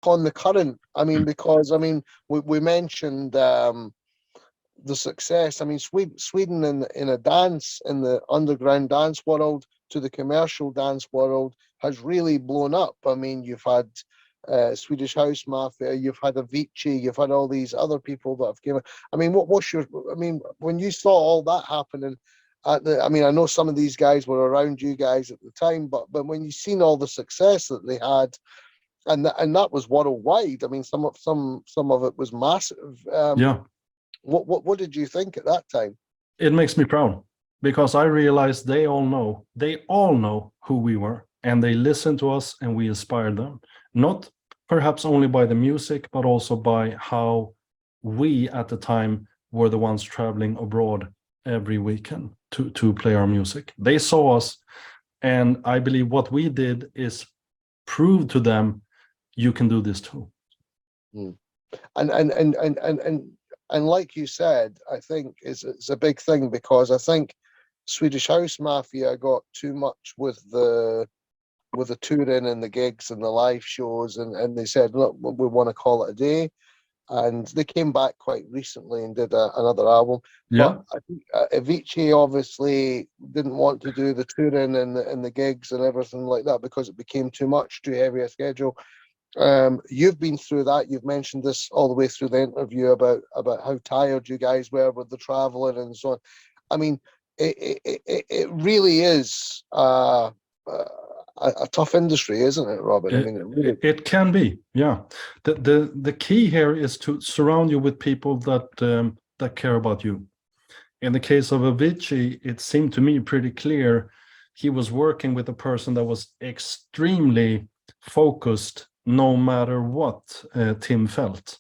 on the current, I mean, because I mean, we mentioned the success. I mean, Sweden in a dance, in the underground dance world to the commercial dance world, has really blown up. I mean, you've had Swedish House Mafia, you've had Avicii, you've had all these other people that have given. I mean, what's your? I mean, when you saw all that happening, I mean, I know some of these guys were around you guys at the time, but when you seen all the success that they had, and that was worldwide. I mean, some of it was massive. Yeah. What did you think at that time? It makes me proud because I realized they all know who we were, and they listened to us and we inspired them. Not perhaps only by the music, but also by how we at the time were the ones traveling abroad every weekend to play our music. They saw us, and I believe what we did is prove to them you can do this too. Mm. And like you said, I think it's a big thing, because I think Swedish House Mafia got too much with the touring and the gigs and the live shows, and they said, look, we want to call it a day. And they came back quite recently and did another album. Yeah. But I think Avicii obviously didn't want to do the touring and the gigs and everything like that, because it became too much, too heavy a schedule. You've been through that. You've mentioned this all the way through the interview about how tired you guys were with the traveling and so on. I mean, it really is a tough industry, isn't it, Robin? I mean, it can be. Yeah. The key here is to surround you with people that care about you. In the case of Avicii, it seemed to me pretty clear he was working with a person that was extremely focused, no matter what Tim felt,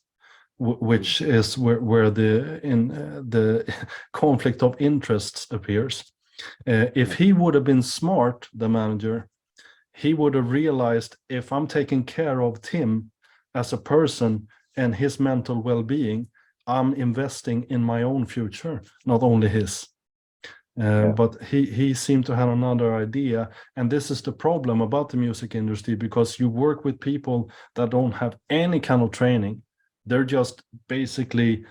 which is where the conflict of interests appears. If he would have been smart, the manager, he would have realized, if I'm taking care of Tim as a person and his mental well-being, I'm investing in my own future, not only his. But he seemed to have another idea, and this is the problem about the music industry, because you work with people that don't have any kind of training. They're just basically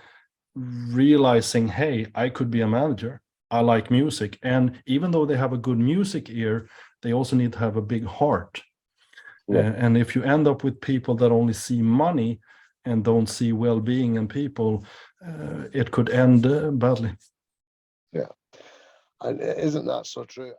realizing, hey, I could be a manager. I like music. And even though they have a good music ear, they also need to have a big heart. And if you end up with people that only see money and don't see well-being in people, it could end badly. Yeah. And isn't that so true?